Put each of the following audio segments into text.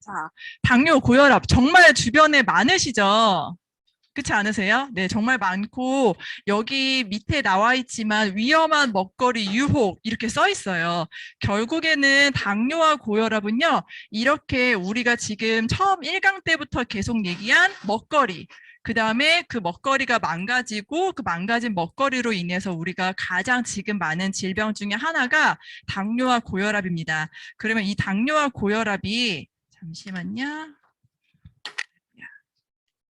자, 당뇨, 고혈압 정말 주변에 많으시죠? 그렇지 않으세요? 네, 정말 많고 여기 밑에 나와 있지만 위험한 먹거리 유혹 이렇게 써 있어요. 결국에는 당뇨와 고혈압은요. 이렇게 우리가 지금 처음 1강 때부터 계속 얘기한 먹거리 그 다음에 그 먹거리가 망가지고 그 망가진 먹거리로 인해서 우리가 가장 지금 많은 질병 중에 하나가 당뇨와 고혈압입니다. 그러면 이 당뇨와 고혈압이 잠시만요.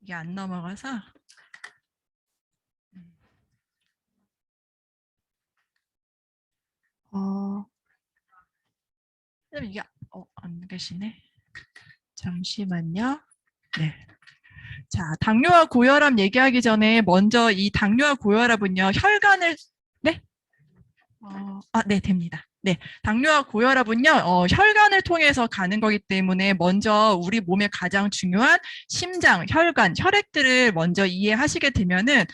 이게 안 넘어가서. 이게 안 계시네. 잠시만요. 네. 자, 당뇨와 고혈압 얘기하기 전에 먼저 이 당뇨와 고혈압은요, 혈관을 네? 네, 됩니다. 네, 당뇨와 고혈압은요, 혈관을 통해서 가는 거기 때문에 먼저 우리 몸에 가장 중요한 심장, 혈관, 혈액들을 먼저 이해하시게 되면은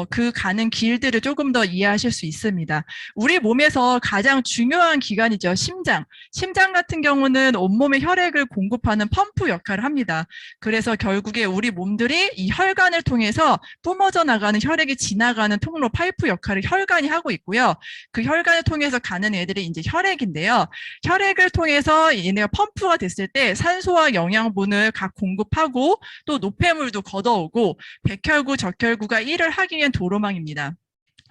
그 가는 길들을 조금 더 이해하실 수 있습니다. 우리 몸에서 가장 중요한 기관이죠, 심장. 심장 같은 경우는 온몸에 혈액을 공급하는 펌프 역할을 합니다. 그래서 결국에 우리 몸들이 이 혈관을 통해서 뿜어져 나가는 혈액이 지나가는 통로, 파이프 역할을 혈관이 하고 있고요. 그 혈관을 통해서 가는 애들이 이제 혈액인데요. 혈액을 통해서 얘네가 펌프가 됐을 때 산소와 영양분을 각 공급하고 또 노폐물도 걷어오고 백혈구, 적혈구가 일을 하기 위한 도로망입니다.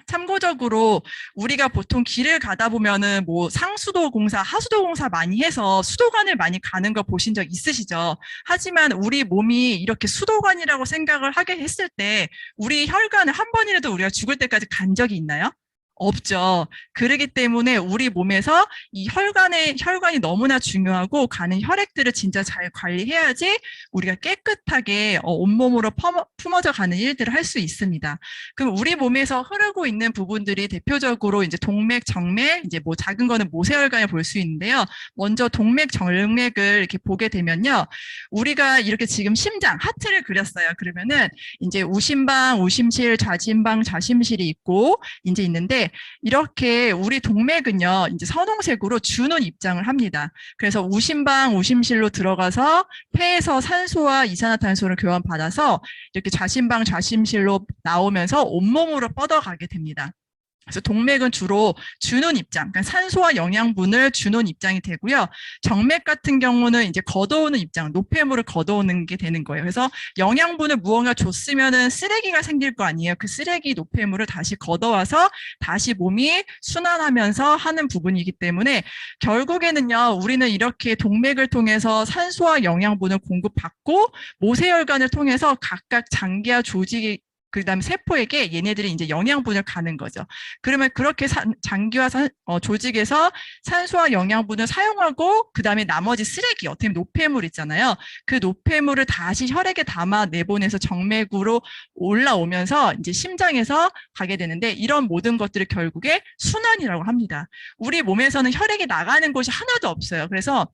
참고적으로 우리가 보통 길을 가다 보면은 뭐 상수도 공사, 하수도 공사 많이 해서 수도관을 많이 가는 거 보신 적 있으시죠? 하지만 우리 몸이 이렇게 수도관이라고 생각을 하게 했을 때 우리 혈관을 한 번이라도 우리가 죽을 때까지 간 적이 있나요? 없죠. 그러기 때문에 우리 몸에서 이 혈관이 너무나 중요하고 가는 혈액들을 진짜 잘 관리해야지 우리가 깨끗하게 온몸으로 품어져 가는 일들을 할 수 있습니다. 그럼 우리 몸에서 흐르고 있는 부분들이 대표적으로 이제 동맥, 정맥, 이제 뭐 작은 거는 모세혈관을 볼 수 있는데요. 먼저 동맥, 정맥을 이렇게 보게 되면요. 우리가 이렇게 지금 심장, 하트를 그렸어요. 그러면은 이제 우심방, 우심실, 좌심방, 좌심실이 있고 이제 있는데 이렇게 우리 동맥은요, 이제 선홍색으로 주는 입장을 합니다. 그래서 우심방, 우심실로 들어가서 폐에서 산소와 이산화탄소를 교환받아서 이렇게 좌심방, 좌심실로 나오면서 온몸으로 뻗어가게 됩니다. 그래서 동맥은 주로 주는 입장, 그러니까 산소와 영양분을 주는 입장이 되고요. 정맥 같은 경우는 이제 걷어오는 입장, 노폐물을 걷어오는 게 되는 거예요. 그래서 영양분을 무언가 줬으면은 쓰레기가 생길 거 아니에요. 그 쓰레기 노폐물을 다시 걷어와서 다시 몸이 순환하면서 하는 부분이기 때문에 결국에는요, 우리는 이렇게 동맥을 통해서 산소와 영양분을 공급받고 모세혈관을 통해서 각각 장기와 조직이 그다음에 세포에게 얘네들이 이제 영양분을 가는 거죠. 그러면 그렇게 장기와 조직에서 산소와 영양분을 사용하고 그다음에 나머지 쓰레기, 어떻게 보면 노폐물 있잖아요. 그 노폐물을 다시 혈액에 담아 내보내서 정맥으로 올라오면서 이제 심장에서 가게 되는데 이런 모든 것들을 결국에 순환이라고 합니다. 우리 몸에서는 혈액이 나가는 곳이 하나도 없어요. 그래서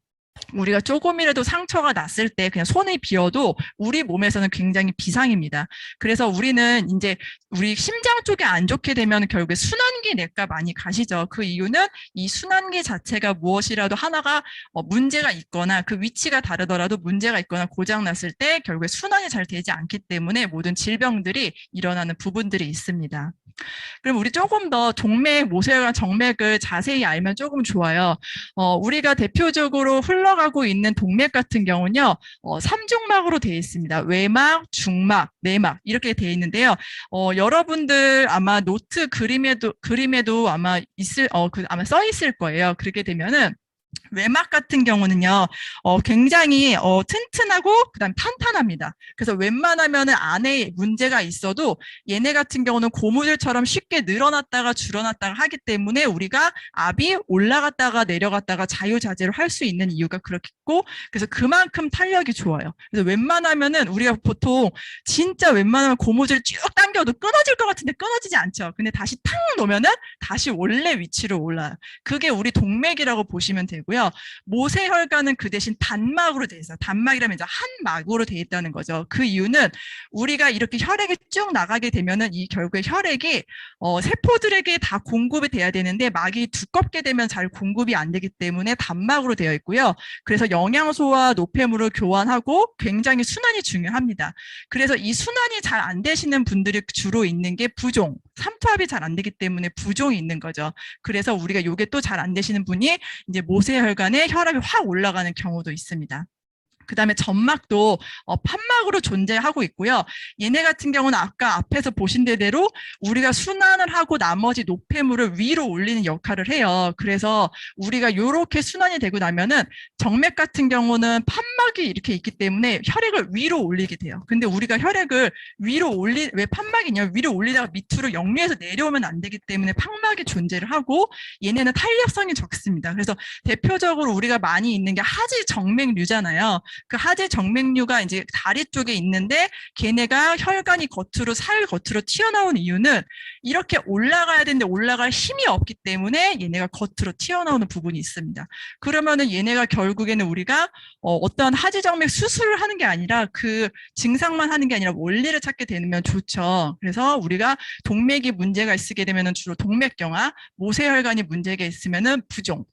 우리가 조금이라도 상처가 났을 때 그냥 손이 비어도 우리 몸에서는 굉장히 비상입니다. 그래서 우리는 이제 우리 심장 쪽에 안 좋게 되면 결국에 순환기 내과 많이 가시죠. 그 이유는 이 순환기 자체가 무엇이라도 하나가 문제가 있거나 그 위치가 다르더라도 문제가 있거나 고장 났을 때 결국에 순환이 잘 되지 않기 때문에 모든 질병들이 일어나는 부분들이 있습니다. 그럼 우리 조금 더 동맥, 모세혈관, 정맥을 자세히 알면 조금 좋아요. 우리가 대표적으로 흘러가고 있는 동맥 같은 경우는요, 3중막으로 되어 있습니다. 외막, 중막, 내막 이렇게 되어 있는데요. 여러분들 아마 노트 그림에도 아마 아마 써 있을 거예요. 그렇게 되면은 외막 같은 경우는요, 굉장히 튼튼하고 그다음 탄탄합니다. 그래서 웬만하면은 안에 문제가 있어도 얘네 같은 경우는 고무줄처럼 쉽게 늘어났다가 줄어났다가 하기 때문에 우리가 압이 올라갔다가 내려갔다가 자유자재로 할 수 있는 이유가 그렇겠고, 그래서 그만큼 탄력이 좋아요. 그래서 웬만하면은 우리가 보통 진짜 웬만하면 고무줄 쭉 당겨도 끊어질 것 같은데 끊어지지 않죠. 근데 다시 탁 놓으면은 다시 원래 위치로 올라요. 그게 우리 동맥이라고 보시면 되고. 되고요. 모세혈관은 그 대신 단막으로 돼 있어요. 단막이라면 이제 한 막으로 돼 있다는 거죠. 그 이유는 우리가 이렇게 혈액이 쭉 나가게 되면은 이 결국에 혈액이 세포들에게 다 공급이 돼야 되는데 막이 두껍게 되면 잘 공급이 안 되기 때문에 단막으로 되어 있고요. 그래서 영양소와 노폐물을 교환하고 굉장히 순환이 중요합니다. 그래서 이 순환이 잘 안 되시는 분들이 주로 있는 게 부종, 삼투압이 잘 안 되기 때문에 부종이 있는 거죠. 그래서 우리가 이게 또 잘 안 되시는 분이 이제 모세혈관에 혈압이 확 올라가는 경우도 있습니다. 그 다음에 점막도 판막으로 존재하고 있고요. 얘네 같은 경우는 아까 앞에서 보신 대로 우리가 순환을 하고 나머지 노폐물을 위로 올리는 역할을 해요. 그래서 우리가 이렇게 순환이 되고 나면은 정맥 같은 경우는 판막이 이렇게 있기 때문에 혈액을 위로 올리게 돼요. 근데 우리가 혈액을 위로 왜 판막이냐? 위로 올리다가 밑으로 역류해서 내려오면 안 되기 때문에 판막이 존재를 하고 얘네는 탄력성이 적습니다. 그래서 대표적으로 우리가 많이 있는 게 하지 정맥류잖아요. 그 하지 정맥류가 이제 다리 쪽에 있는데 걔네가 혈관이 살 겉으로 튀어나온 이유는 이렇게 올라가야 되는데 올라갈 힘이 없기 때문에 얘네가 겉으로 튀어나오는 부분이 있습니다. 그러면은 얘네가 결국에는 우리가 어떤 하지 정맥 수술을 하는 게 아니라 그 증상만 하는 게 아니라 원리를 찾게 되면 좋죠. 그래서 우리가 동맥이 문제가 있게 되면은 주로 동맥경화, 모세혈관이 문제가 있으면은 부종,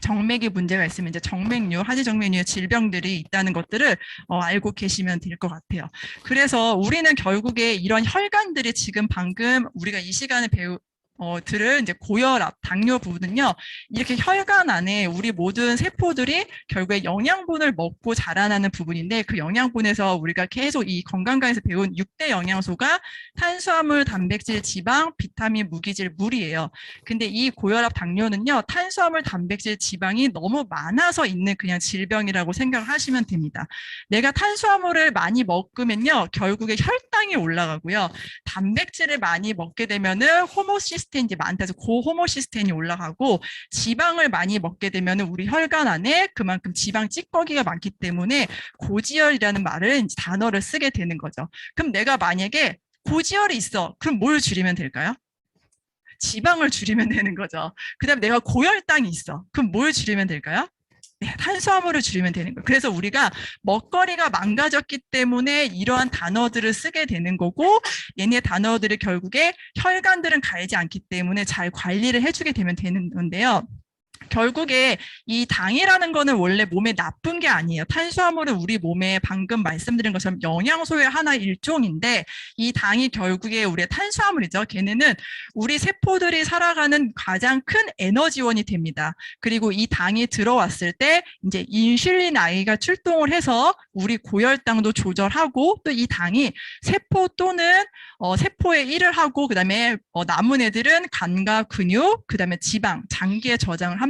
정맥이 문제가 있으면 이제 정맥류, 하지 정맥류의 질병들이 있다는 것들을 알고 계시면 될 것 같아요. 그래서 우리는 결국에 이런 혈관들이 지금 방금 우리가 이 시간에 들을 이제 고혈압, 당뇨 부분은요, 이렇게 혈관 안에 우리 모든 세포들이 결국에 영양분을 먹고 자라나는 부분인데 그 영양분에서 우리가 계속 이 건강관에서 배운 6대 영양소가 탄수화물, 단백질, 지방, 비타민, 무기질, 물이에요. 근데 이 고혈압, 당뇨는요, 탄수화물, 단백질, 지방이 너무 많아서 있는 그냥 질병이라고 생각을 하시면 됩니다. 내가 탄수화물을 많이 먹으면요, 결국에 혈당이 올라가고요. 단백질을 많이 먹게 되면은 호모시스테인이 많다 해서 고호모시스테인이 올라가고 지방을 많이 먹게 되면 우리 혈관 안에 그만큼 지방 찌꺼기가 많기 때문에 고지혈이라는 단어를 쓰게 되는 거죠. 그럼 내가 만약에 고지혈이 있어. 그럼 뭘 줄이면 될까요? 지방을 줄이면 되는 거죠. 그 다음에 내가 고혈당이 있어. 그럼 뭘 줄이면 될까요? 네, 탄수화물을 줄이면 되는 거예요. 그래서 우리가 먹거리가 망가졌기 때문에 이러한 단어들을 쓰게 되는 거고 얘네 단어들을 결국에 혈관들은 갈지 않기 때문에 잘 관리를 해주게 되면 되는 건데요. 결국에 이 당이라는 거는 원래 몸에 나쁜 게 아니에요. 탄수화물은 우리 몸에 방금 말씀드린 것처럼 영양소의 하나 일종인데 이 당이 결국에 우리의 탄수화물이죠. 걔네는 우리 세포들이 살아가는 가장 큰 에너지원이 됩니다. 그리고 이 당이 들어왔을 때 이제 인슐린 I가 출동을 해서 우리 고혈당도 조절하고 또 이 당이 세포 또는 세포에 일을 하고 그다음에 남은 애들은 간과 근육, 그다음에 지방, 장기에 저장을 합니다.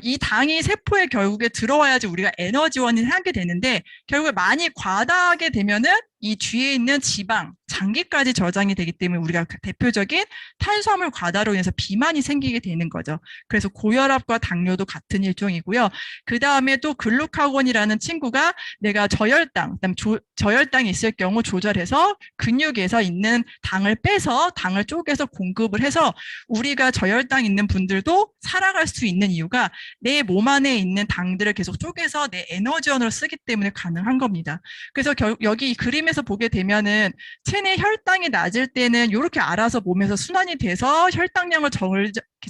이 당이 세포에 결국에 들어와야지 우리가 에너지원을 하게 되는데 결국에 많이 과다하게 되면은 이 뒤에 있는 지방, 장기까지 저장이 되기 때문에 우리가 대표적인 탄수화물 과다로 인해서 비만이 생기게 되는 거죠. 그래서 고혈압과 당뇨도 같은 일종이고요. 그 다음에 또 글루카곤이라는 친구가 내가 저혈당, 그다음 저혈당이 있을 경우 조절해서 근육에서 있는 당을 빼서 당을 쪼개서 공급을 해서 우리가 저혈당 있는 분들도 살아갈 수 있는 이유가 내 몸 안에 있는 당들을 계속 쪼개서 내 에너지원으로 쓰기 때문에 가능한 겁니다. 그래서 여기 그림에서 보게 되면은 체내 혈당이 낮을 때는 이렇게 알아서 몸에서 순환이 돼서 혈당량을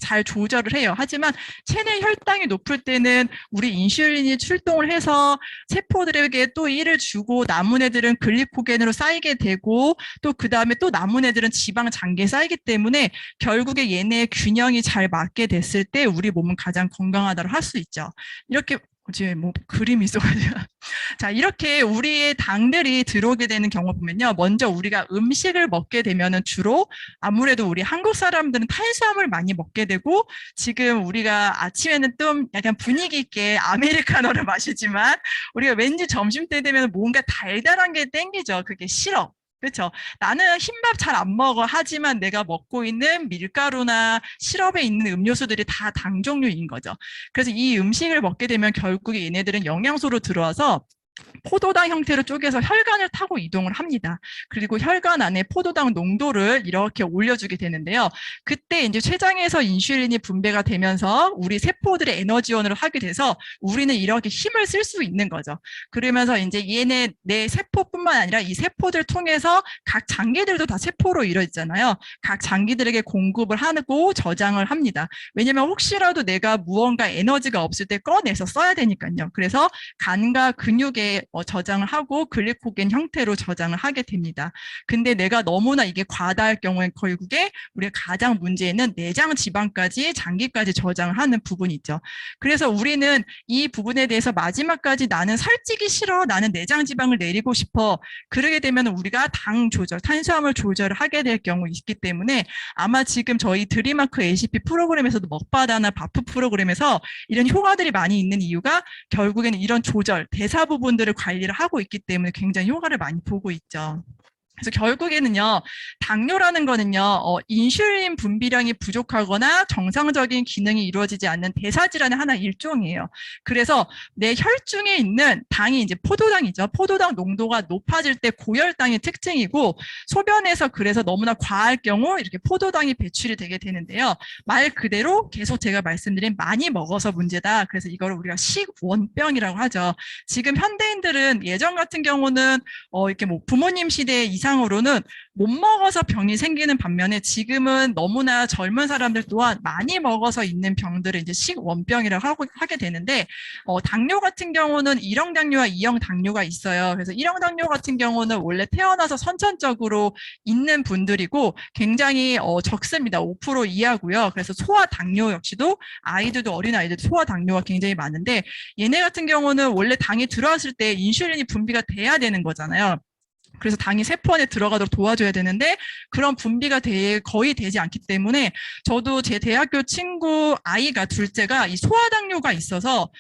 잘 조절을 해요. 하지만 체내 혈당이 높을 때는 우리 인슐린이 출동을 해서 세포들에게 또 일을 주고 남은 애들은 글리코겐으로 쌓이게 되고 또 그 다음에 또 남은 애들은 지방 장기에 쌓이기 때문에 결국에 얘네의 균형이 잘 맞게 됐을 때 우리 몸은 가장 건강하다고 할 수 있죠. 이렇게 지금 뭐 그림이 있어가지고 자 이렇게 우리의 당들이 들어오게 되는 경우 보면요, 먼저 우리가 음식을 먹게 되면은 주로 아무래도 우리 한국 사람들은 탄수화물 많이 먹게 되고 지금 우리가 아침에는 좀 약간 분위기 있게 아메리카노를 마시지만 우리가 왠지 점심 때 되면 뭔가 달달한 게 땡기죠. 그게 싫어. 그렇죠. 나는 흰밥 잘 안 먹어. 하지만 내가 먹고 있는 밀가루나 시럽에 있는 음료수들이 다 당 종류인 거죠. 그래서 이 음식을 먹게 되면 결국에 얘네들은 영양소로 들어와서 포도당 형태로 쪼개서 혈관을 타고 이동을 합니다. 그리고 혈관 안에 포도당 농도를 이렇게 올려주게 되는데요. 그때 이제 췌장에서 인슐린이 분배가 되면서 우리 세포들의 에너지원으로 하게 돼서 우리는 이렇게 힘을 쓸 수 있는 거죠. 그러면서 이제 얘네 내 세포뿐만 아니라 이 세포들 통해서 각 장기들도 다 세포로 이루어지잖아요. 각 장기들에게 공급을 하고 저장을 합니다. 왜냐면 혹시라도 내가 무언가 에너지가 없을 때 꺼내서 써야 되니까요. 그래서 간과 근육에 저장을 하고 글리코겐 형태로 저장을 하게 됩니다. 근데 내가 너무나 이게 과다할 경우에 결국에 우리가 가장 문제는 내장 지방까지 장기까지 저장을 하는 부분이 있죠. 그래서 우리는 이 부분에 대해서 마지막까지 나는 살찌기 싫어, 나는 내장 지방을 내리고 싶어, 그러게 되면 우리가 당 조절, 탄수화물 조절을 하게 될 경우 있기 때문에 아마 지금 저희 드림마크 ACP 프로그램에서도 먹바다나 바프 프로그램에서 이런 효과들이 많이 있는 이유가 결국에는 이런 조절, 대사 부분들을 관리를 하고 있기 때문에 굉장히 효과를 많이 보고 있죠. 그래서 결국에는요, 당뇨라는 거는요, 인슐린 분비량이 부족하거나 정상적인 기능이 이루어지지 않는 대사질환의 하나 일종이에요. 그래서 내 혈중에 있는 당이 이제 포도당이죠. 포도당 농도가 높아질 때 고혈당의 특징이고, 소변에서 그래서 너무나 과할 경우 이렇게 포도당이 배출이 되게 되는데요. 말 그대로 계속 제가 말씀드린 많이 먹어서 문제다. 그래서 이걸 우리가 식원병이라고 하죠. 지금 현대인들은 예전 같은 경우는 이렇게 뭐 부모님 시대에 이상으로는 못 먹어서 병이 생기는 반면에 지금은 너무나 젊은 사람들 또한 많이 먹어서 있는 병들을 이제 식원병이라고 하게 되는데, 당뇨 같은 경우는 1형 당뇨와 2형 당뇨가 있어요. 그래서 1형 당뇨 같은 경우는 원래 태어나서 선천적으로 있는 분들이고 굉장히 적습니다. 5% 이하고요. 그래서 소아 당뇨 역시도 아이들도 어린 아이들도 소아 당뇨가 굉장히 많은데, 얘네 같은 경우는 원래 당이 들어왔을 때 인슐린이 분비가 돼야 되는 거잖아요. 그래서 당이 세포 안에 들어가도록 도와줘야 되는데 그런 분비가 거의 되지 않기 때문에, 저도 제 대학교 친구 아이가 둘째가 이 소아당뇨가 있어서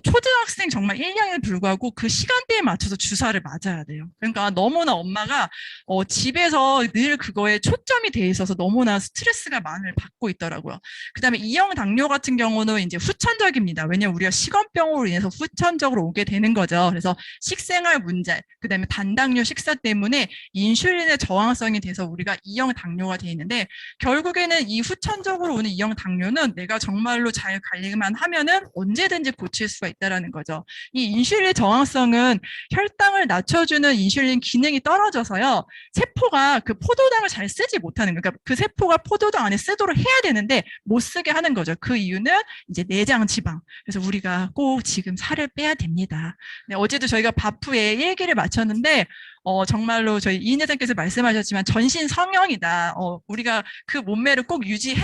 초등학생 정말 1학년에 불구하고 그 시간대에 맞춰서 주사를 맞아야 돼요. 그러니까 너무나 엄마가 집에서 늘 그거에 초점이 돼 있어서 너무나 스트레스가 많이 받고 있더라고요. 그다음에 2형 당뇨 같은 경우는 이제 후천적입니다. 왜냐하면 우리가 식원병으로 인해서 후천적으로 오게 되는 거죠. 그래서 식생활 문제, 그다음에 단당뇨 식사 때문에 인슐린의 저항성이 돼서 우리가 2형 당뇨가 돼 있는데, 결국에는 이 후천적으로 오는 2형 당뇨는 내가 정말로 잘 관리만 하면은 언제든지 고칠 수가 있다라는 거죠. 이 인슐린 저항성은 혈당을 낮춰주는 인슐린 기능이 떨어져서요, 세포가 그 포도당을 잘 쓰지 못하는 거예요. 그러니까 그 세포가 포도당 안에 쓰도록 해야 되는데 못 쓰게 하는 거죠. 그 이유는 이제 내장 지방. 그래서 우리가 꼭 지금 살을 빼야 됩니다. 네, 어제도 저희가 바프에 일기를 마쳤는데 정말로 저희 이인회장께서 말씀하셨지만 전신 성형이다. 우리가 그 몸매를 꼭 유지해라.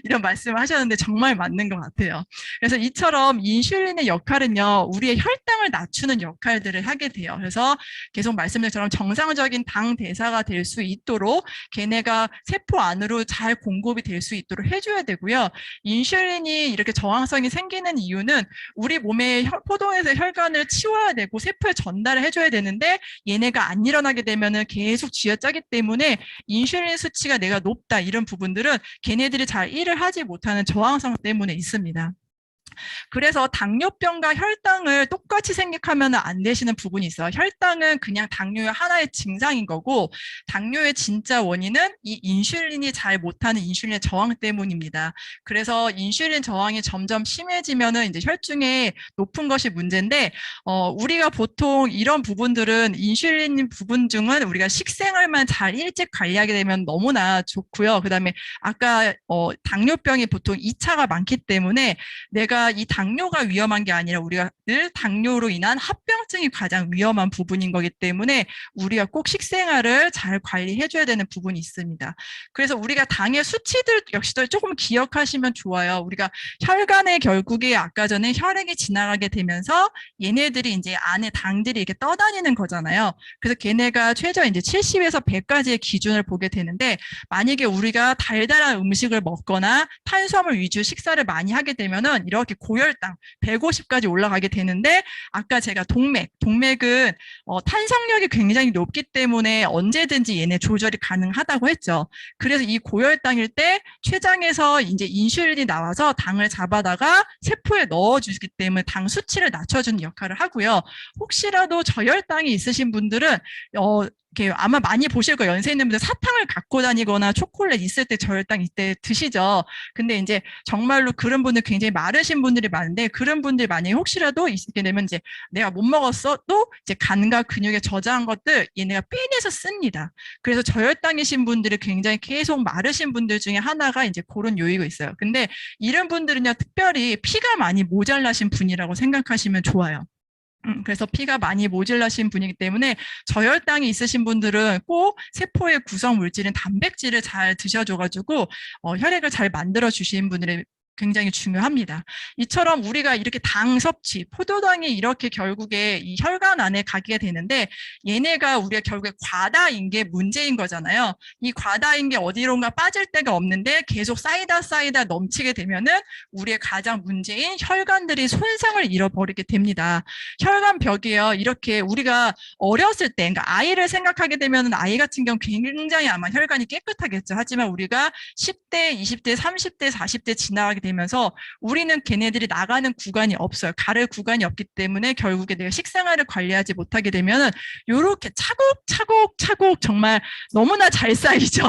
이런 말씀을 하셨는데 정말 맞는 것 같아요. 그래서 이처럼 인슐린의 역할은요, 우리의 혈당을 낮추는 역할들을 하게 돼요. 그래서 계속 말씀드린 것처럼 정상적인 당 대사가 될 수 있도록 걔네가 세포 안으로 잘 공급이 될 수 있도록 해줘야 되고요. 인슐린이 이렇게 저항성이 생기는 이유는 우리 몸의 포도에서 혈관을 치워야 되고 세포에 전달을 해줘야 되는데, 얘네가 안 일어나게 되면은 계속 쥐어짜기 때문에 인슐린 수치가 내가 높다, 이런 부분들은 걔네들이 잘 일을 하지 못하는 저항성 때문에 있습니다. 그래서 당뇨병과 혈당을 똑같이 생각하면 안 되시는 부분이 있어요. 혈당은 그냥 당뇨의 하나의 증상인 거고, 당뇨의 진짜 원인은 이 인슐린이 잘 못하는 인슐린의 저항 때문입니다. 그래서 인슐린 저항이 점점 심해지면은 이제 혈중에 높은 것이 문제인데, 우리가 보통 이런 부분들은 인슐린 부분 중은 우리가 식생활만 잘 일찍 관리하게 되면 너무나 좋고요. 그다음에 아까 당뇨병이 보통 2차가 많기 때문에 내가 이 당뇨가 위험한 게 아니라 우리가 늘 당뇨로 인한 합병증이 가장 위험한 부분인 거기 때문에 우리가 꼭 식생활을 잘 관리해줘야 되는 부분이 있습니다. 그래서 우리가 당의 수치들 역시도 조금 기억하시면 좋아요. 우리가 혈관에 결국에 아까 전에 혈액이 지나가게 되면서 얘네들이 이제 안에 당들이 이렇게 떠다니는 거잖아요. 그래서 걔네가 최저 이제 70에서 100까지의 기준을 보게 되는데, 만약에 우리가 달달한 음식을 먹거나 탄수화물 위주 식사를 많이 하게 되면은 이렇게 고혈당 150까지 올라가게 되는데, 아까 제가 동맥은 탄성력이 굉장히 높기 때문에 언제든지 얘네 조절이 가능하다고 했죠. 그래서 이 고혈당일 때 췌장에서 이제 인슐린이 나와서 당을 잡아다가 세포에 넣어주기 때문에 당 수치를 낮춰주는 역할을 하고요. 혹시라도 저혈당이 있으신 분들은 이렇게 아마 많이 보실 거예요. 연세 있는 분들 사탕을 갖고 다니거나 초콜릿 있을 때 저혈당 이때 드시죠. 근데 이제 정말로 그런 분들 굉장히 마르신 분들이 많은데 그런 분들 만약에 혹시라도 있게 되면 이제 내가 못 먹었어도 이제 간과 근육에 저장한 것들 얘네가 빼내서 씁니다. 그래서 저혈당이신 분들이 굉장히 계속 마르신 분들 중에 하나가 이제 그런 요인이 있어요. 근데 이런 분들은요 특별히 피가 많이 모자라신 분이라고 생각하시면 좋아요. 그래서 피가 많이 모자라신 분이기 때문에 저혈당이 있으신 분들은 꼭 세포의 구성 물질인 단백질을 잘 드셔줘가지고 혈액을 잘 만들어 주신 분들의 굉장히 중요합니다. 이처럼 우리가 이렇게 당 섭취, 포도당이 이렇게 결국에 이 혈관 안에 가게 되는데 얘네가 우리가 결국에 과다인 게 문제인 거잖아요. 이 과다인 게 어디론가 빠질 데가 없는데 계속 쌓이다 넘치게 되면은 우리의 가장 문제인 혈관들이 손상을 잃어버리게 됩니다. 혈관벽이요. 이렇게 우리가 어렸을 때, 그러니까 아이를 생각하게 되면은 아이 같은 경우 굉장히 아마 혈관이 깨끗하겠죠. 하지만 우리가 10대, 20대, 30대, 40대 지나가게 되면서 우리는 걔네들이 나가는 구간이 없어요. 가를 구간이 없기 때문에 결국에 내가 식생활을 관리하지 못하게 되면은 요렇게 차곡차곡 정말 너무나 잘 쌓이죠.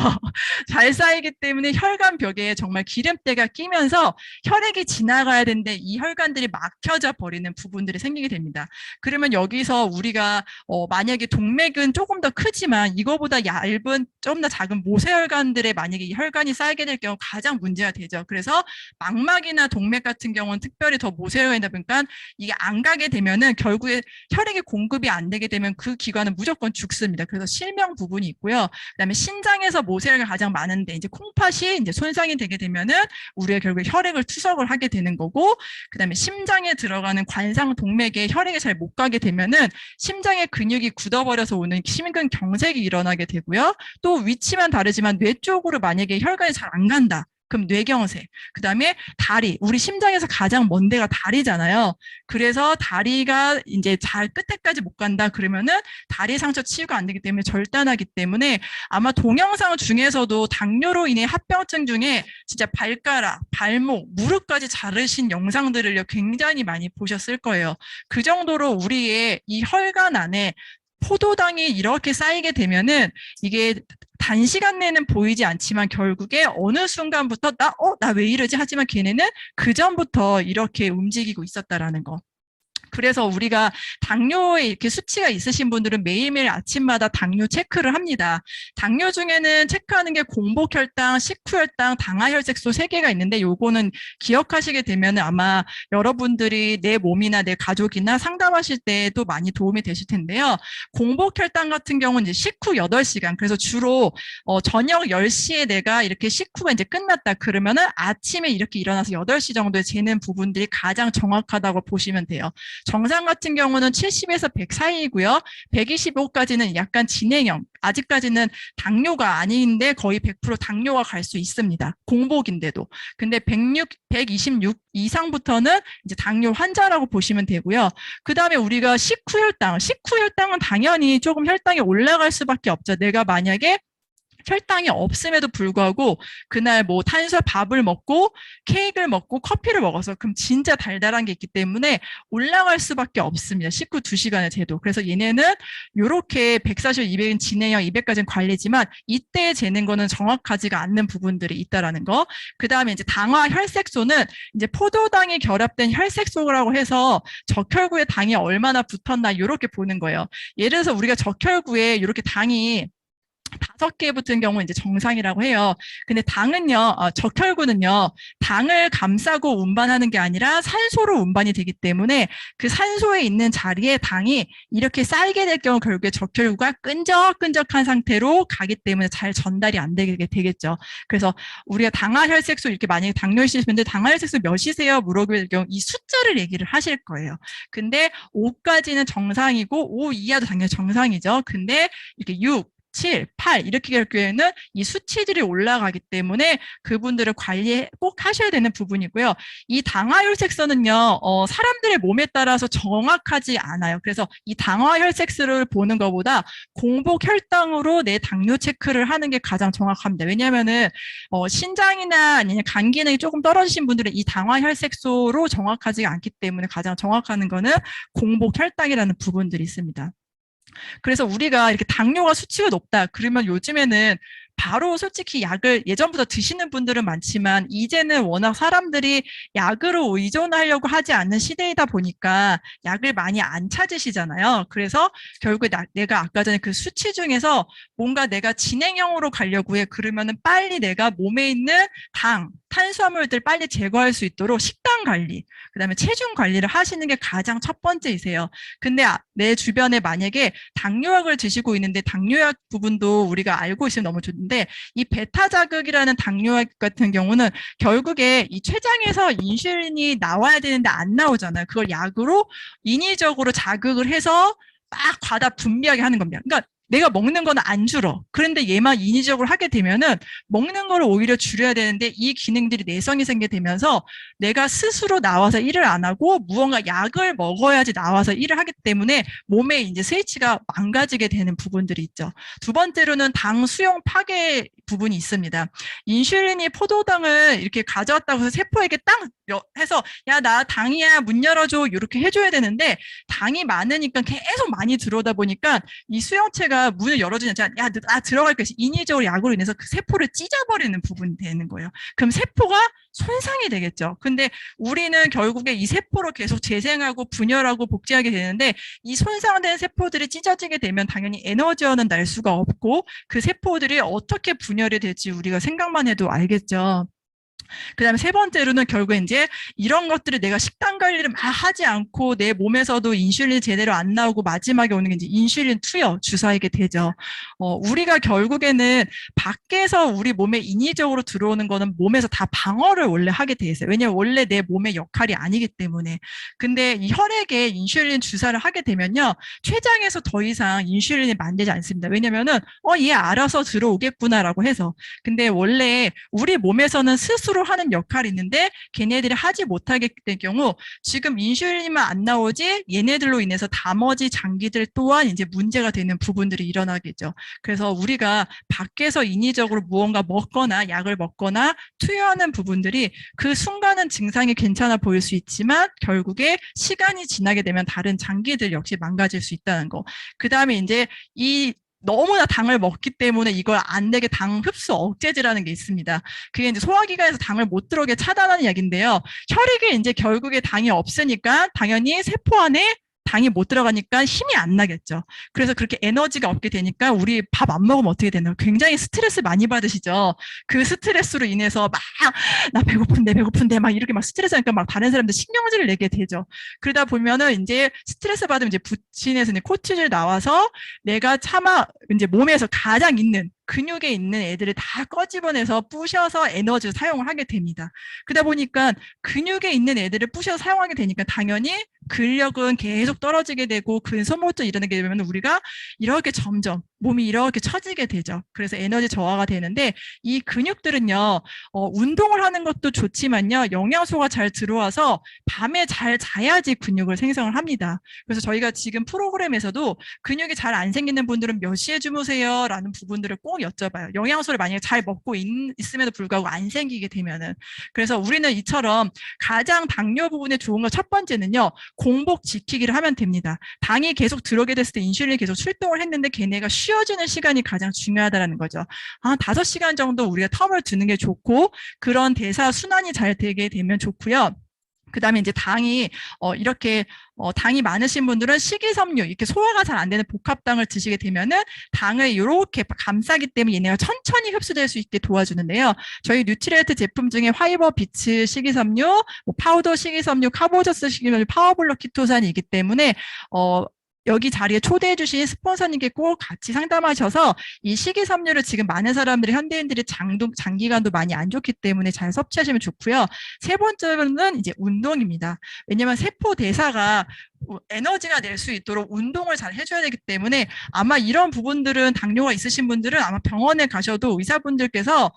잘 쌓이기 때문에 혈관벽에 정말 기름때가 끼면서 혈액이 지나가야 되는데 이 혈관들이 막혀져 버리는 부분들이 생기게 됩니다. 그러면 여기서 우리가 만약에 동맥은 조금 더 크지만 이거보다 얇은 좀 더 작은 모세혈관들의 만약에 이 혈관이 쌓이게 될 경우 가장 문제가 되죠. 그래서 망막이나 동맥 같은 경우는 특별히 더 모세혈관이다 보니까 이게 안 가게 되면은 결국에 혈액이 공급이 안 되게 되면 그 기관은 무조건 죽습니다. 그래서 실명 부분이 있고요. 그다음에 신장에서 모세혈관이 가장 많은데 이제 콩팥이 이제 손상이 되게 되면은 우리가 결국에 혈액을 투석을 하게 되는 거고, 그다음에 심장에 들어가는 관상 동맥에 혈액이 잘 못 가게 되면은 심장의 근육이 굳어버려서 오는 심근경색이 일어나게 되고요. 또 위치만 다르지만 뇌 쪽으로 만약에 혈관이 잘 안 간다. 그럼 뇌경색. 그다음에 다리. 우리 심장에서 가장 먼 데가 다리잖아요. 그래서 다리가 이제 잘 끝에까지 못 간다 그러면은 다리 상처 치유가 안 되기 때문에 절단하기 때문에 아마 동영상 중에서도 당뇨로 인해 합병증 중에 진짜 발가락, 발목, 무릎까지 자르신 영상들을 굉장히 많이 보셨을 거예요. 그 정도로 우리의 이 혈관 안에 포도당이 이렇게 쌓이게 되면은 이게 단시간 내는 보이지 않지만 결국에 어느 순간부터 나 왜 이러지? 하지만 걔네는 그 전부터 이렇게 움직이고 있었다라는 거. 그래서 우리가 당뇨에 이렇게 수치가 있으신 분들은 매일매일 아침마다 당뇨 체크를 합니다. 당뇨 중에는 체크하는 게 공복혈당, 식후혈당, 당하혈색소 3개가 있는데 요거는 기억하시게 되면 아마 여러분들이 내 몸이나 내 가족이나 상담하실 때도 많이 도움이 되실 텐데요. 공복혈당 같은 경우는 이제 식후 8시간. 그래서 주로 저녁 10시에 내가 이렇게 식후가 이제 끝났다 그러면은 아침에 이렇게 일어나서 8시 정도에 재는 부분들이 가장 정확하다고 보시면 돼요. 정상 같은 경우는 70에서 100 사이이고요. 125까지는 약간 진행형, 아직까지는 당뇨가 아닌데 거의 100% 당뇨가 갈 수 있습니다. 공복인데도. 근데 126 이상부터는 이제 당뇨 환자라고 보시면 되고요. 그 다음에 우리가 식후혈당은 당연히 조금 혈당이 올라갈 수밖에 없죠. 내가 만약에 혈당이 없음에도 불구하고 그날 뭐 밥을 먹고 케이크를 먹고 커피를 먹어서 그럼 진짜 달달한 게 있기 때문에 올라갈 수밖에 없습니다. 식후 2시간의 제도. 그래서 얘네는 이렇게 140, 200은 진행형, 200까지는 관리지만 이때 재는 거는 정확하지가 않는 부분들이 있다라는 거. 그 다음에 이제 당화 혈색소는 이제 포도당이 결합된 혈색소라고 해서 적혈구에 당이 얼마나 붙었나 이렇게 보는 거예요. 예를 들어서 우리가 적혈구에 이렇게 당이 5개 붙은 경우는 이제 정상이라고 해요. 근데 당은요, 적혈구는요, 당을 감싸고 운반하는 게 아니라 산소로 운반이 되기 때문에 그 산소에 있는 자리에 당이 이렇게 쌓이게 될 경우 결국에 적혈구가 끈적끈적한 상태로 가기 때문에 잘 전달이 안 되게 되겠죠. 그래서 우리가 당화혈색소 이렇게 만약에 당뇨 있으신 분들 당화혈색소 몇이세요? 물어볼 경우 이 숫자를 얘기를 하실 거예요. 근데 5까지는 정상이고 5 이하도 당연히 정상이죠. 근데 이렇게 6, 7, 8 이렇게 갈 경우에는 이 수치들이 올라가기 때문에 그분들을 관리 꼭 하셔야 되는 부분이고요. 이 당화혈색소는요, 사람들의 몸에 따라서 정확하지 않아요. 그래서 이 당화혈색소를 보는 것보다 공복 혈당으로 내 당뇨 체크를 하는 게 가장 정확합니다. 왜냐하면은 신장이나 아니면 간 기능이 조금 떨어지신 분들은 이 당화혈색소로 정확하지 않기 때문에 가장 정확한 거는 공복 혈당이라는 부분들이 있습니다. 그래서 우리가 이렇게 당뇨가 수치가 높다. 그러면 요즘에는 바로 솔직히 약을 예전부터 드시는 분들은 많지만 이제는 워낙 사람들이 약으로 의존하려고 하지 않는 시대이다 보니까 약을 많이 안 찾으시잖아요. 그래서 결국에 내가 아까 전에 그 수치 중에서 뭔가 내가 진행형으로 가려고 해. 그러면은 빨리 내가 몸에 있는 당, 탄수화물들 빨리 제거할 수 있도록 식단 관리, 그다음에 체중 관리를 하시는 게 가장 첫 번째이세요. 근데 내 주변에 만약에 당뇨약을 드시고 있는데 당뇨약 부분도 우리가 알고 있으면 너무 좋은데 이 베타 자극이라는 당뇨약 같은 경우는 결국에 이 췌장에서 인슐린이 나와야 되는데 안 나오잖아요. 그걸 약으로 인위적으로 자극을 해서 막 과다 분비하게 하는 겁니다. 그러니까 내가 먹는 거는 안 줄어. 그런데 얘만 인위적으로 하게 되면은 먹는 거를 오히려 줄여야 되는데 이 기능들이 내성이 생기게 되면서 내가 스스로 나와서 일을 안 하고 무언가 약을 먹어야지 나와서 일을 하기 때문에 몸에 이제 스위치가 망가지게 되는 부분들이 있죠. 두 번째로는 당 수용 파괴 부분이 있습니다. 인슐린이 포도당을 이렇게 가져왔다고 해서 세포에게 딱 해서 야, 나 당이야, 문 열어줘 이렇게 해줘야 되는데 당이 많으니까 계속 많이 들어오다 보니까 이 수용체가 문을 열어주지 않잖아. 야, 나 들어갈 것이 인위적으로 약으로 인해서 그 세포를 찢어버리는 부분이 되는 거예요. 그럼 세포가 손상이 되겠죠. 근데 우리는 결국에 이 세포로 계속 재생하고 분열하고 복제하게 되는데 이 손상된 세포들이 찢어지게 되면 당연히 에너지원은 날 수가 없고 그 세포들이 어떻게 분열이 될지 우리가 생각만 해도 알겠죠. 그다음에 세 번째로는 결국에 이제 이런 것들을 내가 식단 관리를 막 하지 않고 내 몸에서도 인슐린이 제대로 안 나오고 마지막에 오는 게 이제 인슐린 투여 주사하게 되죠. 우리가 결국에는 밖에서 우리 몸에 인위적으로 들어오는 거는 몸에서 다 방어를 원래 하게 돼 있어요. 왜냐면 원래 내 몸의 역할이 아니기 때문에. 근데 이 혈액에 인슐린 주사를 하게 되면요. 췌장에서 더 이상 인슐린이 만들지 않습니다. 왜냐면은 얘 알아서 들어오겠구나라고 해서. 근데 원래 우리 몸에서는 스스로 하는 역할이 있는데 걔네들이 하지 못하게 될 경우 지금 인슐린만 안 나오지 얘네들로 인해서 나머지 장기들 또한 이제 문제가 되는 부분들이 일어나겠죠. 그래서 우리가 밖에서 인위적으로 무언가 먹거나 약을 먹거나 투여하는 부분들이 그 순간은 증상이 괜찮아 보일 수 있지만 결국에 시간이 지나게 되면 다른 장기들 역시 망가질 수 있다는 거. 그 다음에 이제 이 너무나 당을 먹기 때문에 이걸 안 되게 당 흡수 억제제라는 게 있습니다. 그게 이제 소화기관에서 당을 못 들어오게 차단하는 약인데요. 혈액에 이제 결국에 당이 없으니까 당연히 세포 안에 당이 못 들어가니까 힘이 안 나겠죠. 그래서 그렇게 에너지가 없게 되니까 우리 밥 안 먹으면 어떻게 되나요? 굉장히 스트레스 많이 받으시죠. 그 스트레스로 인해서 막 나 배고픈데 막 이렇게 막 스트레스 하니까 막 다른 사람들 신경질을 내게 되죠. 그러다 보면은 이제 스트레스 받으면 이제 부친에서 이제 코티졸 나와서 내가 차마 이제 몸에서 가장 있는 근육에 있는 애들을 다 꺼집어내서 부셔서 에너지를 사용을 하게 됩니다. 그러다 보니까 근육에 있는 애들을 부셔서 사용하게 되니까 당연히 근력은 계속 떨어지게 되고 근소모도 일어나게 되면 우리가 이렇게 점점 몸이 이렇게 처지게 되죠. 그래서 에너지 저하가 되는데 이 근육들은요, 운동을 하는 것도 좋지만요, 영양소가 잘 들어와서 밤에 잘 자야지 근육을 생성을 합니다. 그래서 저희가 지금 프로그램에서도 근육이 잘 안 생기는 분들은 몇 시에 주무세요? 라는 부분들을 꼭 여쭤봐요. 영양소를 만약에 잘 먹고 있음에도 불구하고 안 생기게 되면은. 그래서 우리는 이처럼 가장 당뇨 부분에 좋은 거 첫 번째는요, 공복 지키기를 하면 됩니다. 당이 계속 들어오게 됐을 때 인슐린이 계속 출동을 했는데 걔네가 쉬어지는 시간이 가장 중요하다는 거죠. 5시간 정도 우리가 텀을 두는 게 좋고 그런 대사 순환이 잘 되게 되면 좋고요. 그 다음에 이제 당이 이렇게 당이 많으신 분들은 식이섬유 이렇게 소화가 잘 안 되는 복합당을 드시게 되면은 당을 이렇게 감싸기 때문에 얘네가 천천히 흡수될 수 있게 도와주는데요. 저희 뉴트리얼트 제품 중에 화이버 비츠 식이섬유, 파우더 식이섬유, 카보저스 식이섬유, 파워블록 키토산이 있기 때문에 여기 자리에 초대해 주신 스폰서님께 꼭 같이 상담하셔서 이 식이섬유를 지금 많은 사람들이 현대인들이 장기간도 많이 안 좋기 때문에 잘 섭취하시면 좋고요. 세 번째는 이제 운동입니다. 왜냐하면 세포 대사가 에너지가 낼 수 있도록 운동을 잘 해줘야 되기 때문에 아마 이런 부분들은 당뇨가 있으신 분들은 아마 병원에 가셔도 의사분들께서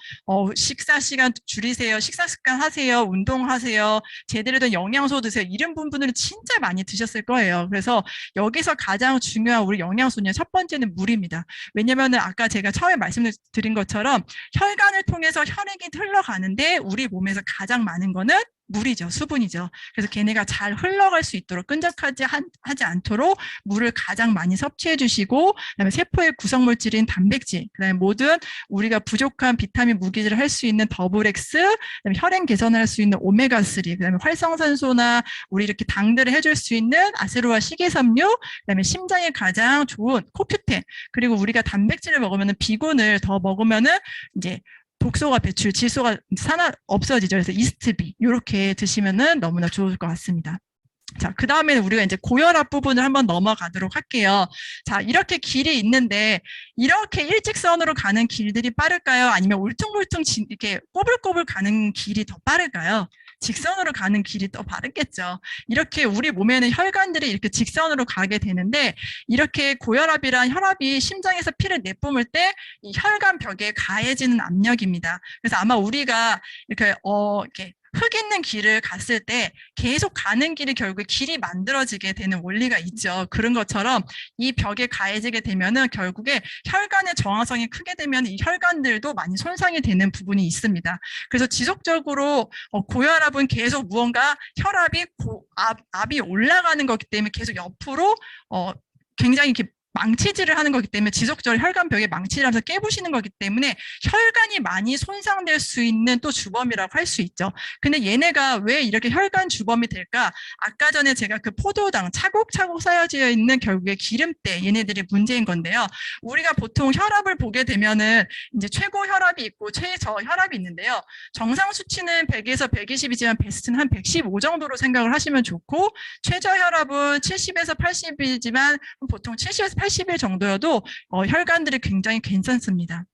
식사 시간 줄이세요, 식사 습관 하세요, 운동하세요, 제대로 된 영양소 드세요, 이런 부분들은 진짜 많이 드셨을 거예요. 그래서 여기서 가장 중요한 우리 영양소는 첫 번째는 물입니다. 왜냐면은 아까 제가 처음에 말씀드린 것처럼 혈관을 통해서 혈액이 흘러가는데 우리 몸에서 가장 많은 거는 물이죠. 수분이죠. 그래서 걔네가 잘 흘러갈 수 있도록 끈적하지 하지 않도록 물을 가장 많이 섭취해 주시고, 그다음에 세포의 구성물질인 단백질, 그다음에 모든 우리가 부족한 비타민 무기질을 할 수 있는 더블엑스, 그다음에 혈행 개선을 할 수 있는 오메가3, 그다음에 활성산소나 우리 이렇게 당들을 해줄 수 있는 아세로아 식이섬유, 그다음에 심장에 가장 좋은 코큐텐, 그리고 우리가 단백질을 먹으면은 비군을 더 먹으면은 이제 독소가 배출, 질소가 없어지죠. 그래서 이스트비 이렇게 드시면은 너무나 좋을 것 같습니다. 자, 그 다음에는 우리가 이제 고혈압 부분을 한번 넘어가도록 할게요. 자, 이렇게 길이 있는데 이렇게 일직선으로 가는 길들이 빠를까요? 아니면 울퉁불퉁 이렇게 꼬불꼬불 가는 길이 더 빠를까요? 직선으로 가는 길이 더 빠르겠죠. 이렇게 우리 몸에는 혈관들이 이렇게 직선으로 가게 되는데, 이렇게 고혈압이란 혈압이 심장에서 피를 내뿜을 때 이 혈관 벽에 가해지는 압력입니다. 그래서 아마 우리가 이렇게 이렇게 흙 있는 길을 갔을 때 계속 가는 길이 결국 길이 만들어지게 되는 원리가 있죠. 그런 것처럼 이 벽에 가해지게 되면은 결국에 혈관의 저항성이 크게 되면 이 혈관들도 많이 손상이 되는 부분이 있습니다. 그래서 지속적으로 고혈압은 계속 무언가 혈압이 압이 올라가는 거기 때문에 계속 옆으로 굉장히 이렇게 망치질을 하는 거기 때문에 지속적으로 혈관벽에 망치를 하면서 깨부시는 거기 때문에 혈관이 많이 손상될 수 있는 또 주범이라고 할 수 있죠. 근데 얘네가 왜 이렇게 혈관 주범이 될까? 아까 전에 제가 그 포도당 차곡차곡 쌓여져 있는 결국에 기름때, 얘네들이 문제인 건데요. 우리가 보통 혈압을 보게 되면은 이제 최고 혈압이 있고 최저 혈압이 있는데요. 정상 수치는 100에서 120이지만 베스트는 한 115 정도로 생각을 하시면 좋고, 최저 혈압은 70에서 80이지만 보통 70에서 80일 정도여도 혈관들이 굉장히 괜찮습니다.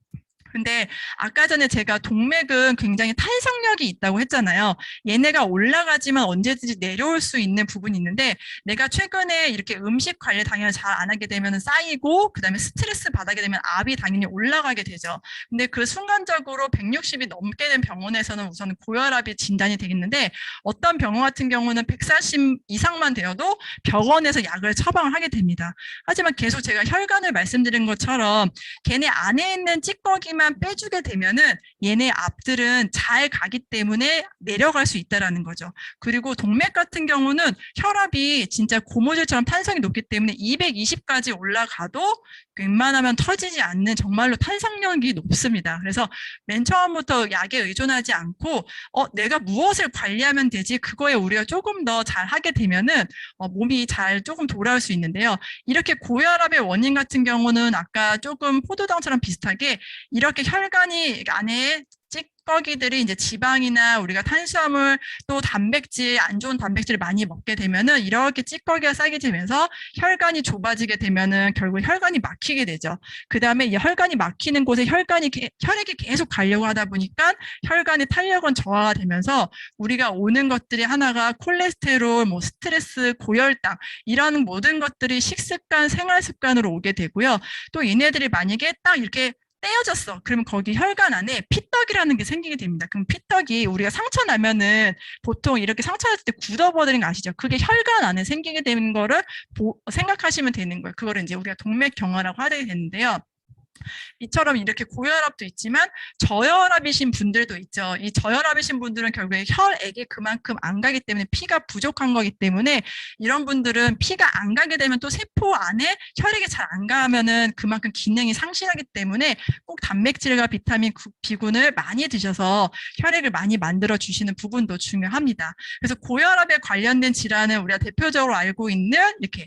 근데 아까 전에 제가 동맥은 굉장히 탄성력이 있다고 했잖아요. 얘네가 올라가지만 언제든지 내려올 수 있는 부분이 있는데, 내가 최근에 이렇게 음식 관리 당연히 잘 안 하게 되면 쌓이고, 그 다음에 스트레스 받게 되면 압이 당연히 올라가게 되죠. 근데 그 순간적으로 160이 넘게 된 병원에서는 우선 고혈압이 진단이 되겠는데, 어떤 병원 같은 경우는 140 이상만 되어도 병원에서 약을 처방을 하게 됩니다. 하지만 계속 제가 혈관을 말씀드린 것처럼 걔네 안에 있는 찌꺼기만 빼주게 되면은 얘네 압들은 잘 가기 때문에 내려갈 수 있다라는 거죠. 그리고 동맥 같은 경우는 혈압이 진짜 고무줄처럼 탄성이 높기 때문에 220까지 올라가도 웬만하면 터지지 않는 정말로 탄성력이 높습니다. 그래서 맨 처음부터 약에 의존하지 않고 내가 무엇을 관리하면 되지, 그거에 우리가 조금 더 잘 하게 되면은 몸이 잘 조금 돌아올 수 있는데요. 이렇게 고혈압의 원인 같은 경우는 아까 조금 포도당처럼 비슷하게 이렇게 혈관이 안에 찌꺼기들이 이제 지방이나 우리가 탄수화물 또 단백질, 안 좋은 단백질을 많이 먹게 되면은 이렇게 찌꺼기가 쌓이게 되면서 혈관이 좁아지게 되면은 결국 혈관이 막히게 되죠. 그 다음에 이 혈관이 막히는 곳에 혈액이 계속 가려고 하다 보니까 혈관의 탄력은 저하가 되면서 우리가 오는 것들이 하나가 콜레스테롤, 뭐 스트레스, 고혈당, 이런 모든 것들이 식습관, 생활습관으로 오게 되고요. 또 얘네들이 만약에 딱 이렇게 떼어졌어. 그러면 거기 혈관 안에 피떡이라는 게 생기게 됩니다. 그럼 피떡이 우리가 상처 나면은 보통 이렇게 상처 났을 때 굳어버리는 거 아시죠? 그게 혈관 안에 생기게 되는 거를 생각하시면 되는 거예요. 그거를 이제 우리가 동맥경화라고 하게 되는데요. 이처럼 이렇게 고혈압도 있지만 저혈압이신 분들도 있죠. 이 저혈압이신 분들은 결국에 혈액이 그만큼 안 가기 때문에 피가 부족한 거기 때문에 이런 분들은 피가 안 가게 되면 또 세포 안에 혈액이 잘 안 가면은 그만큼 기능이 상실하기 때문에 꼭 단백질과 비타민 B군을 많이 드셔서 혈액을 많이 만들어 주시는 부분도 중요합니다. 그래서 고혈압에 관련된 질환은 우리가 대표적으로 알고 있는 이렇게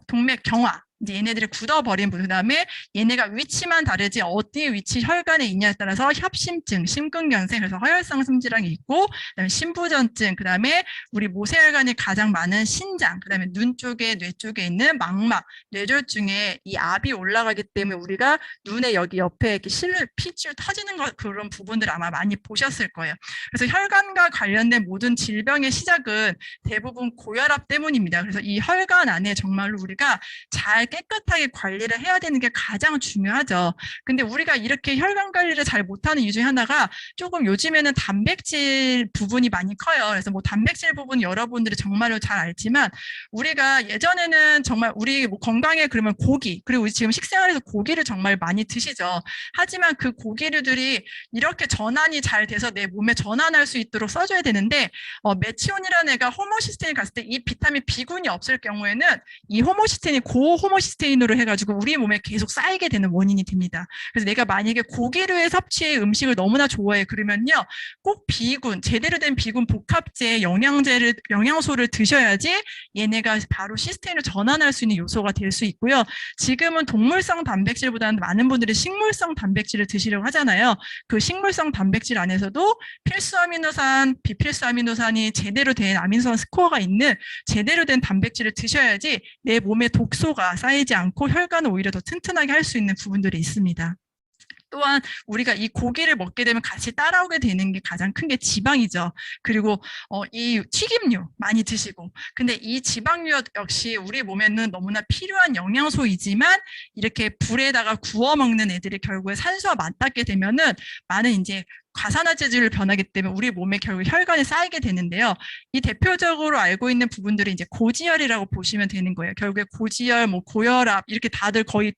동맥경화, 이제 얘네들이 굳어버린 부분, 그다음에 얘네가 위치만 다르지 어디 위치 혈관에 있냐에 따라서 협심증, 심근경색, 그래서 허혈성 심질환이 있고, 그다음에 심부전증, 그다음에 우리 모세혈관이 가장 많은 신장, 그다음에 눈 쪽에 뇌 쪽에 있는 망막, 뇌졸중에 이 압이 올라가기 때문에 우리가 눈에 여기 옆에 이렇게 피줄 터지는 그런 부분들 아마 많이 보셨을 거예요. 그래서 혈관과 관련된 모든 질병의 시작은 대부분 고혈압 때문입니다. 그래서 이 혈관 안에 정말로 우리가 잘 깨끗하게 관리를 해야 되는 게 가장 중요하죠. 근데 우리가 이렇게 혈관 관리를 잘 못하는 이유 중에 하나가 조금 요즘에는 단백질 부분이 많이 커요. 그래서 뭐 단백질 부분 여러분들이 정말로 잘 알지만 우리가 예전에는 정말 우리 뭐 건강에 그러면 고기, 그리고 지금 식생활에서 고기를 정말 많이 드시죠. 하지만 그 고기류들이 이렇게 전환이 잘 돼서 내 몸에 전환할 수 있도록 써줘야 되는데 메치온이라는 애가 호모시스테인 갔을 때 이 비타민 B군이 없을 경우에는 이 호모시스테인이 고호모시스테인으로 해가지고 우리 몸에 계속 쌓이게 되는 원인이 됩니다. 그래서 내가 만약에 고기류의 섭취의 음식을 너무나 좋아해 그러면요 꼭 B군, 제대로 된 B군 복합제 영양소를 드셔야지 얘네가 바로 시스테인을 전환할 수 있는 요소가 될 수 있고요. 지금은 동물성 단백질보다는 많은 분들이 식물성 단백질을 드시려고 하잖아요. 그 식물성 단백질 안에서도 필수 아미노산, 비필수 아미노산이 제대로 된 아미노산 스코어가 있는 제대로 된 단백질을 드셔야지 내 몸에 독소가 쌓이지 않고 혈관을 오히려 더 튼튼하게 할 수 있는 부분들이 있습니다. 또한 우리가 이 고기를 먹게 되면 같이 따라오게 되는 게 가장 큰 게 지방이죠. 그리고 이 튀김류 많이 드시고, 근데 이 지방류 역시 우리 몸에는 너무나 필요한 영양소이지만 이렇게 불에다가 구워 먹는 애들이 결국에 산소와 맞닿게 되면은 많은 이제 과산화제들을 변하기 때문에 우리 몸에 결국 혈관에 쌓이게 되는데요. 이 대표적으로 알고 있는 부분들이 이제 고지혈이라고 보시면 되는 거예요. 결국에 고지혈, 뭐 고혈압 이렇게 다들 거의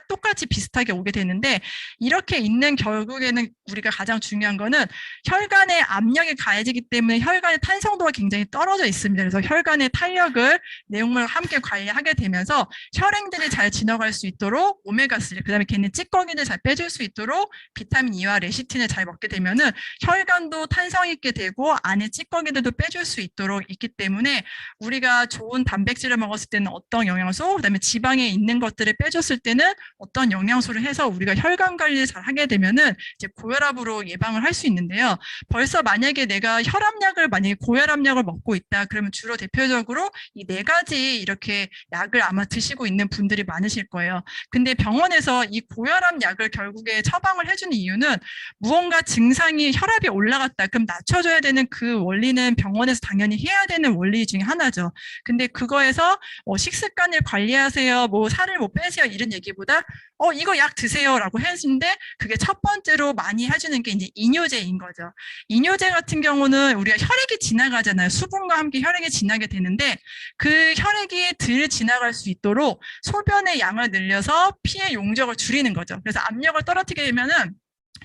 똑같이 비슷하게 오게 되는데 이렇게 있는 결국에는 우리가 가장 중요한 거는 혈관에 압력이 가해지기 때문에 혈관의 탄성도가 굉장히 떨어져 있습니다. 그래서 혈관의 탄력을 내용물과 함께 관리하게 되면서 혈행들이 잘 지나갈 수 있도록 오메가3, 그다음에 걔는 찌꺼기를 잘 빼줄 수 있도록 비타민 E와 레시틴을 잘 먹게 되면은 혈관도 탄성 있게 되고 안에 찌꺼기들도 빼줄 수 있도록 있기 때문에 우리가 좋은 단백질을 먹었을 때는 어떤 영양소, 그다음에 지방에 있는 것들을 빼줬을 때는 어떤 영양소를 해서 우리가 혈관 관리를 잘 하게 되면은 이제 고혈압으로 예방을 할 수 있는데요. 벌써 만약에 내가 혈압약을 만약에 고혈압약을 먹고 있다 그러면 주로 대표적으로 이 4가지 이렇게 약을 아마 드시고 있는 분들이 많으실 거예요. 근데 병원에서 이 고혈압 약을 결국에 처방을 해주는 이유는 무언가 증상이 혈압이 올라갔다 그럼 낮춰줘야 되는 그 원리는 병원에서 당연히 해야 되는 원리 중에 하나죠. 근데 그거에서 식습관을 관리하세요, 뭐 살을 못 빼세요 이런 얘기보다 이거 약 드세요라고 했는데 그게 첫 번째로 많이 해주는 게 이제 이뇨제인 거죠. 이뇨제 같은 경우는 우리가 혈액이 지나가잖아요. 수분과 함께 혈액이 지나게 되는데 그 혈액이 덜 지나갈 수 있도록 소변의 양을 늘려서 피의 용적을 줄이는 거죠. 그래서 압력을 떨어뜨리게 되면은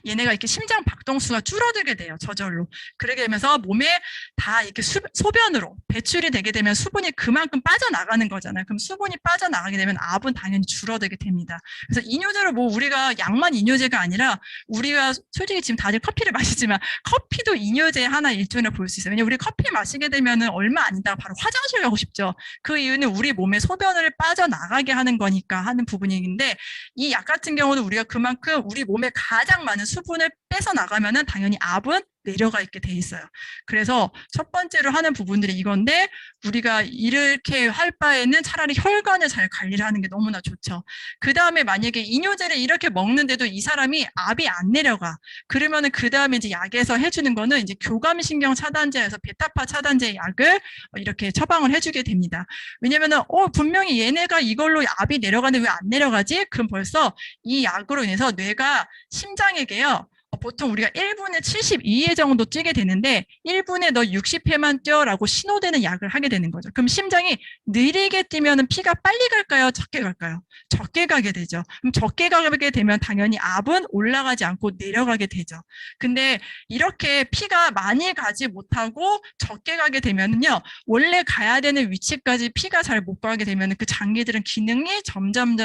얘네가 이렇게 심장 박동수가 줄어들게 돼요. 저절로. 그러게 되면서 몸에 다 이렇게 소변으로 배출이 되게 되면 수분이 그만큼 빠져나가는 거잖아요. 그럼 수분이 빠져나가게 되면 압은 당연히 줄어들게 됩니다. 그래서 이뇨제로 뭐 우리가 약만 이뇨제가 아니라 우리가 솔직히 지금 다들 커피를 마시지만 커피도 이뇨제 하나 일종으로 볼 수 있어요. 왜냐면 우리 커피 마시게 되면은 얼마 안 있다가 바로 화장실 가고 싶죠. 그 이유는 우리 몸에 소변을 빠져나가게 하는 거니까 하는 부분인데 이 약 같은 경우는 우리가 그만큼 우리 몸에 가장 많은 수분을 빼서 나가면은 당연히 압은 내려가 있게 돼 있어요. 그래서 첫 번째로 하는 부분들이 이건데 우리가 이렇게 할 바에는 차라리 혈관을 잘 관리를 하는 게 너무나 좋죠. 그 다음에 만약에 이뇨제를 이렇게 먹는데도 이 사람이 압이 안 내려가. 그러면은 그 다음에 이제 약에서 해주는 거는 이제 교감신경 차단제에서 베타파 차단제 약을 이렇게 처방을 해주게 됩니다. 왜냐면은 분명히 얘네가 이걸로 압이 내려가는데 왜 안 내려가지? 그럼 벌써 이 약으로 인해서 뇌가 심장에게요. 보통 우리가 1분에 72회 정도 뛰게 되는데 1분에 너 60회만 뛰어라고 신호되는 약을 하게 되는 거죠. 그럼 심장이 느리게 뛰면 피가 빨리 갈까요? 적게 갈까요? 적게 가게 되죠. 그럼 적게 가게 되면 당연히 압은 올라가지 않고 내려가게 되죠. 근데 이렇게 피가 많이 가지 못하고 적게 가게 되면요. 원래 가야 되는 위치까지 피가 잘 못 가게 되면 그 장기들은 기능이 점점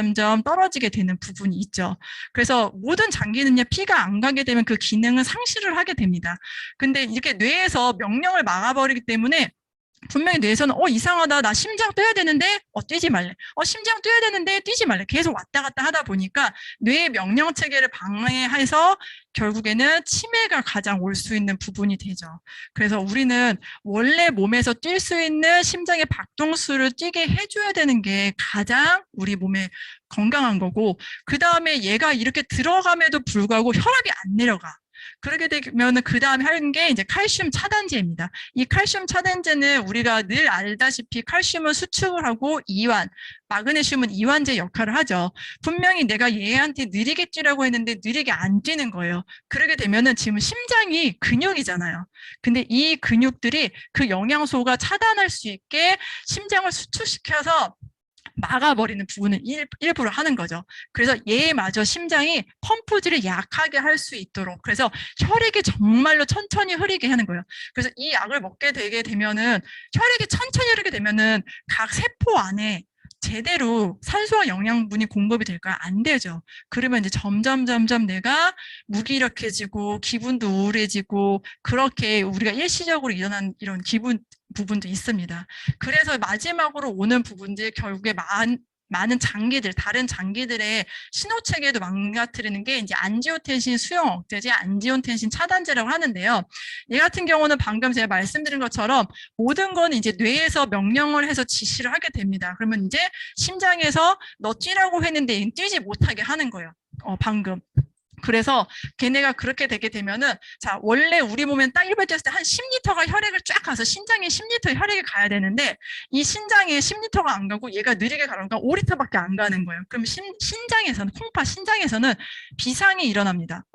떨어지게 되는 부분이 있죠. 그래서 모든 장기는요. 피가 안 가게 되면 그 기능은 상실을 하게 됩니다. 근데 이렇게 뇌에서 명령을 막아버리기 때문에 분명히 뇌에서는 이상하다. 나 심장 뛰어야 되는데 뛰지 말래. 심장 뛰어야 되는데 뛰지 말래. 계속 왔다 갔다 하다 보니까 뇌의 명령 체계를 방해해서 결국에는 치매가 가장 올 수 있는 부분이 되죠. 그래서 우리는 원래 몸에서 뛸 수 있는 심장의 박동수를 뛰게 해줘야 되는 게 가장 우리 몸에 건강한 거고, 그 다음에 얘가 이렇게 들어감에도 불구하고 혈압이 안 내려가. 그렇게 되면은 그 다음에 하는 게 이제 칼슘 차단제입니다. 이 칼슘 차단제는 우리가 늘 알다시피 칼슘은 수축을 하고 이완, 마그네슘은 이완제 역할을 하죠. 분명히 내가 얘한테 느리게 뛰라고 했는데 느리게 안 뛰는 거예요. 그러게 되면은 지금 심장이 근육이잖아요. 근데 이 근육들이 그 영양소가 차단할 수 있게 심장을 수축시켜서 막아버리는 부분을 일부러 하는 거죠. 그래서 얘마저 심장이 펌프질을 약하게 할 수 있도록, 그래서 혈액이 정말로 천천히 흐르게 하는 거예요. 그래서 이 약을 먹게 되게 되면은 혈액이 천천히 흐르게 되면은 각 세포 안에 제대로 산소와 영양분이 공급이 될까요? 안 되죠. 그러면 이제 점점 내가 무기력해지고 기분도 우울해지고, 그렇게 우리가 일시적으로 일어난 이런 부분도 있습니다. 그래서 마지막으로 오는 부분들, 결국에 많은 장기들, 다른 장기들의 신호체계도 망가뜨리는 게 이제 안지오텐신 수용 억제제, 안지오텐신 차단제라고 하는데요. 얘 같은 경우는 방금 제가 말씀드린 것처럼 모든 건 이제 뇌에서 명령을 해서 지시를 하게 됩니다. 그러면 이제 심장에서 너 뛰라고 했는데 뛰지 못하게 하는 거예요. 방금. 그래서 걔네가 그렇게 되게 되면은, 자, 원래 우리 몸엔 딱 1번 뛰었을 때 한 10리터가 혈액을 쫙 가서 신장에 10리터 혈액이 가야 되는데, 이 신장에 10리터가 안 가고 얘가 느리게 가니까 5리터밖에 안 가는 거예요. 그럼 신장에서는, 콩팥 신장에서는 비상이 일어납니다.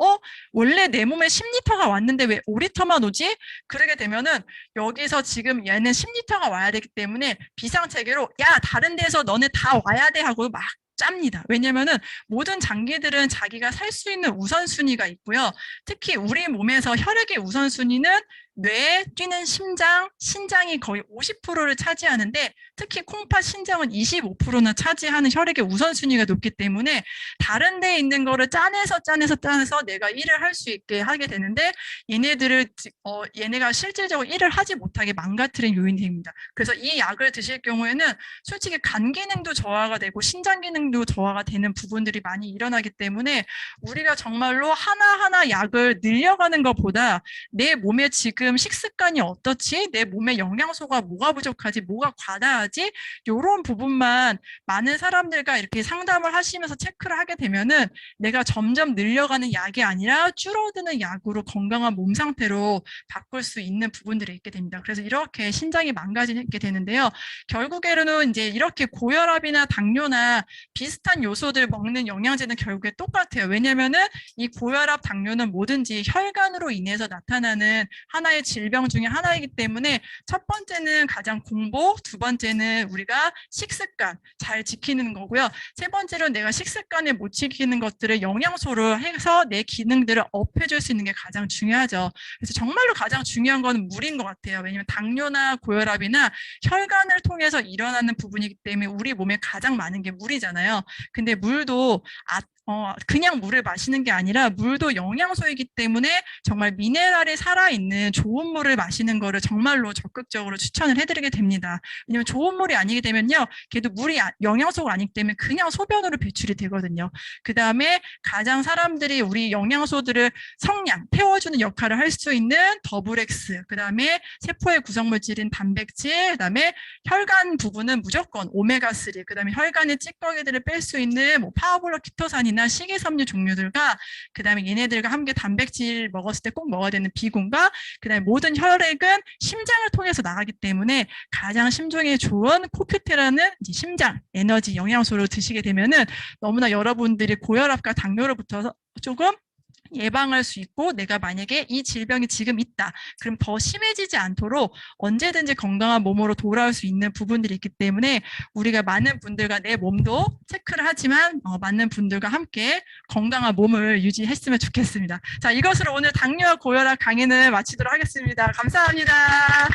원래 내 몸에 10리터가 왔는데 왜 5리터만 오지? 그러게 되면은 여기서 지금 얘는 10리터가 와야 되기 때문에 비상체계로, 야, 다른 데서 너네 다 와야 돼 하고 막 짭니다. 왜냐면은 모든 장기들은 자기가 살 수 있는 우선순위가 있고요. 특히 우리 몸에서 혈액의 우선순위는 뇌에 뛰는 심장, 신장이 거의 50%를 차지하는데, 특히 콩팥 신장은 25%나 차지하는 혈액의 우선순위가 높기 때문에 다른 데에 있는 거를 짜내서 내가 일을 할 수 있게 하게 되는데, 얘네가 실질적으로 일을 하지 못하게 망가뜨리는 요인이 됩니다. 그래서 이 약을 드실 경우에는 솔직히 간 기능도 저하가 되고 신장 기능도 저하가 되는 부분들이 많이 일어나기 때문에, 우리가 정말로 하나하나 약을 늘려가는 것보다 내 몸에 지금 식습관이 어떻지? 내 몸에 영양소가 뭐가 부족하지? 뭐가 과다하지? 이런 부분만 많은 사람들과 이렇게 상담을 하시면서 체크를 하게 되면은 내가 점점 늘려가는 약이 아니라 줄어드는 약으로 건강한 몸 상태로 바꿀 수 있는 부분들이 있게 됩니다. 그래서 이렇게 신장이 망가지게 되는데요. 결국에는 이제 이렇게 고혈압이나 당뇨나 비슷한 요소들 먹는 영양제는 결국에 똑같아요. 왜냐면은 이 고혈압, 당뇨는 뭐든지 혈관으로 인해서 나타나는 하나의 질병 중에 하나이기 때문에, 첫 번째는 가장 공복, 두 번째는 우리가 식습관 잘 지키는 거고요. 세 번째로 내가 식습관을 못 지키는 것들을 영양소로 해서 내 기능들을 업해줄 수 있는 게 가장 중요하죠. 그래서 정말로 가장 중요한 거는 물인 것 같아요. 왜냐하면 당뇨나 고혈압이나 혈관을 통해서 일어나는 부분이기 때문에 우리 몸에 가장 많은 게 물이잖아요. 근데 물도 그냥 물을 마시는 게 아니라 물도 영양소이기 때문에 정말 미네랄이 살아있는 좋은 물을 마시는 거를 정말로 적극적으로 추천을 해드리게 됩니다. 왜냐하면 좋은 물이 아니게 되면요, 걔도 물이 영양소가 아니기 때문에 그냥 소변으로 배출이 되거든요. 그 다음에 가장 사람들이 우리 영양소들을 태워주는 역할을 할 수 있는 더블엑스, 그 다음에 세포의 구성물질인 단백질, 그 다음에 혈관 부분은 무조건 오메가3, 그 다음에 혈관의 찌꺼기들을 뺄 수 있는 파워블록 키토산이나 식이섬유 종류들과, 그 다음에 얘네들과 함께 단백질 먹었을 때 꼭 먹어야 되는 비군과, 그 다음에 모든 혈액은 심장을 통해서 나가기 때문에 가장 심중에 좋은 코큐테라는 심장 에너지 영양소를 드시게 되면은 너무나 여러분들이 고혈압과 당뇨로부터 조금 예방할 수 있고, 내가 만약에 이 질병이 지금 있다, 그럼 더 심해지지 않도록 언제든지 건강한 몸으로 돌아올 수 있는 부분들이 있기 때문에 우리가 많은 분들과 내 몸도 체크를 하지만 많은 분들과 함께 건강한 몸을 유지했으면 좋겠습니다. 자, 이것으로 오늘 당뇨와 고혈압 강의는 마치도록 하겠습니다. 감사합니다.